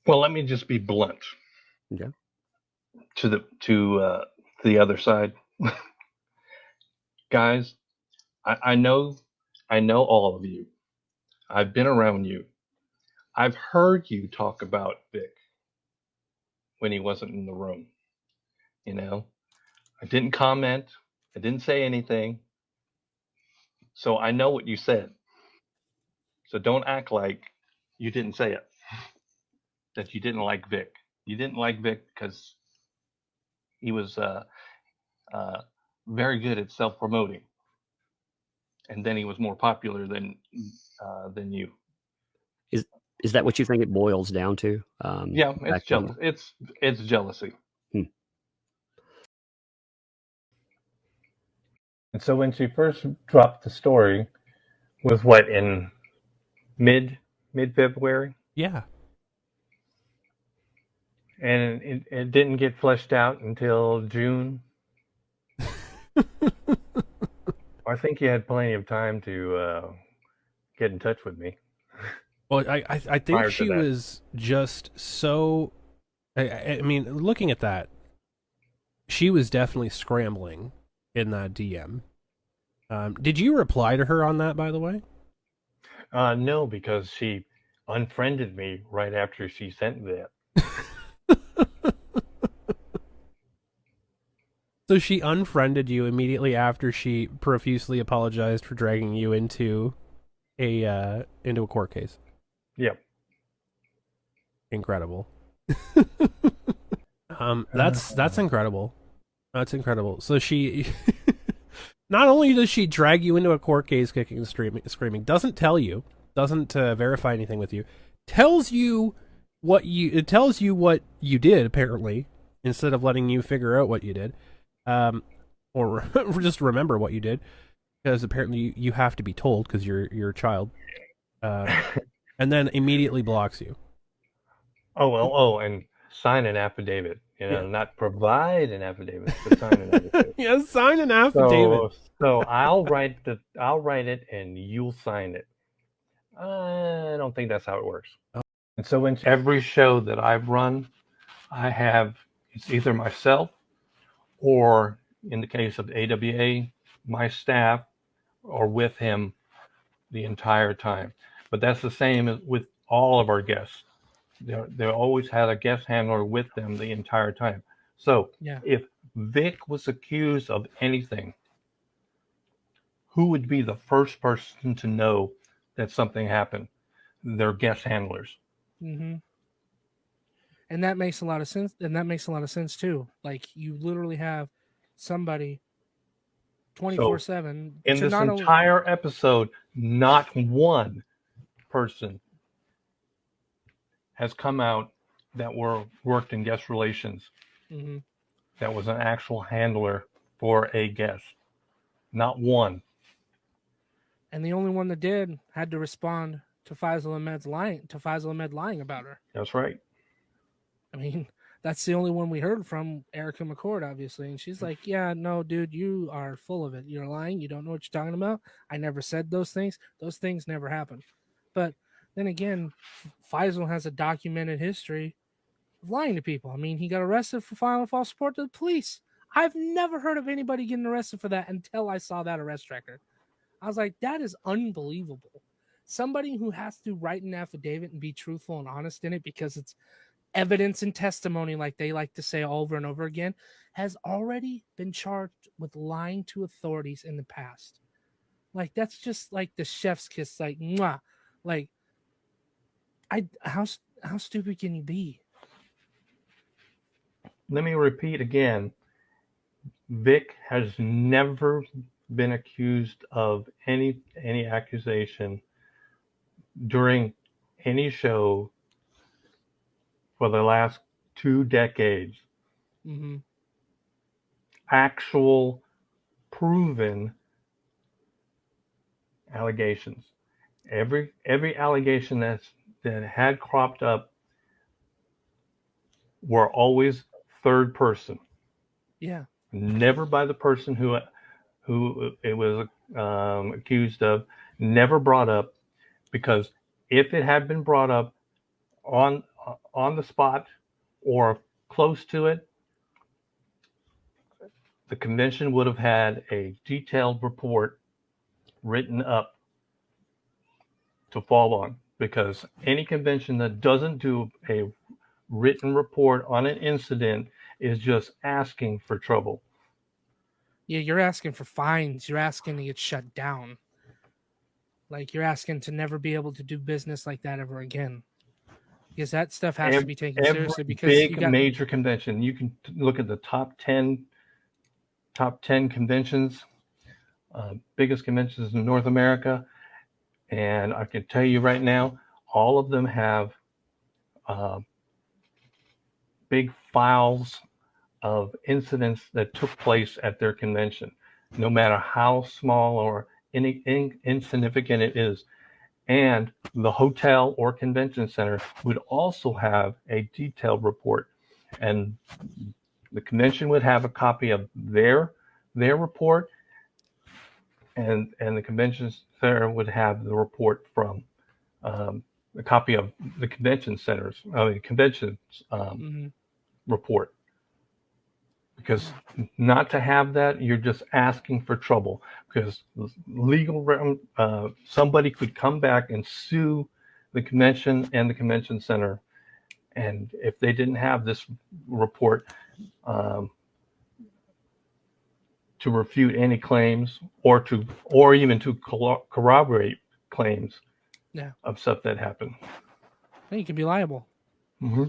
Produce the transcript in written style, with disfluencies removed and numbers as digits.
Well, let me just be blunt Yeah. to the other side, guys. I know all of you. I've been around you. I've heard you talk about Vic when he wasn't in the room. You know, I didn't comment. I didn't say anything. So I know what you said. So don't act like you didn't say it. That you didn't like Vic. You didn't like Vic because he was uh, very good at self promoting, and then he was more popular than you. Is is that what you think it boils down to? Yeah, it's Back then. it's jealousy. Hmm. And so when she first dropped the story was what in mid February, Yeah. and it didn't get fleshed out until June. I think you had plenty of time to get in touch with me Well, I think prior to she that. was just so. I mean, looking at that, she was definitely scrambling in that DM. Did you reply to her on that, by the way? No, because she unfriended me right after she sent that. So she unfriended you immediately after she profusely apologized for dragging you into a court case. Yep. Incredible. That's incredible. That's incredible. So she not only does she drag you into a court case, kicking and screaming, doesn't tell you, doesn't verify anything with you, tells you it tells you what you did apparently instead of letting you figure out what you did, or just remember what you did because apparently you have to be told because you're a child, and then immediately blocks you. Oh well. Oh, and sign an affidavit. You Yeah. know, not provide an affidavit, but sign an affidavit. Yeah, sign an affidavit. So I'll write it and you'll sign it. I don't think that's how it works. And so in every show that I've run, I have it's either myself or in the case of AWA, my staff are with him the entire time. But that's the same with all of our guests. They always had a guest handler with them the entire time. So Yeah. if Vic was accused of anything, who would be the first person to know that something happened? Their guest handlers. Mm-hmm. And that makes a lot of sense. And that makes a lot of sense too. Like you literally have somebody So 24/7 in to this not only. entire episode, not one person has come out that worked in guest relations Mm-hmm. that was an actual handler for a guest. Not one. And the only one that did had to respond to Faisal Ahmed lying about her. That's right. I mean, that's the only one we heard from, Erica McCord, obviously. And she's like, yeah, no, dude, you are full of it. You're lying. You don't know what you're talking about. I never said those things. Those things never happened. But then again, Faisal has a documented history of lying to people. I mean, he got arrested for filing false report to the police. I've never heard of anybody getting arrested for that until I saw that arrest record. I was like, that is unbelievable. Somebody who has to write an affidavit and be truthful and honest in it because it's evidence and testimony, like they like to say over and over again, has already been charged with lying to authorities in the past. Like that's just like the chef's kiss, like mwah. Like how stupid can you be? Let me repeat again. Vic has never been accused of any accusation during any show for the last 2 decades. Mm-hmm. Actual proven allegations. Every allegation that had cropped up were always third person. Yeah. Never by the person who it was accused of. Never brought up because if it had been brought up on on the spot or close to it, the convention would have had a detailed report written up to fall on, because any convention that doesn't do a written report on an incident is just asking for trouble. Yeah, you're asking for fines. You're asking to get shut down. Like, you're asking to never be able to do business like that ever again. Because that stuff has to be taken seriously. Because big you got major convention, you can look at the top 10 conventions, biggest conventions in North America, and I can tell you right now, all of them have big files of incidents that took place at their convention, no matter how small or insignificant it is. And the hotel or convention center would also have a detailed report, and the convention would have a copy of their report, and the convention center would have the report from a copy of the convention's report. Because not to have that, you're just asking for trouble. Because somebody could come back and sue the convention and the convention center, and if they didn't have this report to refute any claims or even to corroborate claims of stuff that happened. you can be liable. Mm-hmm.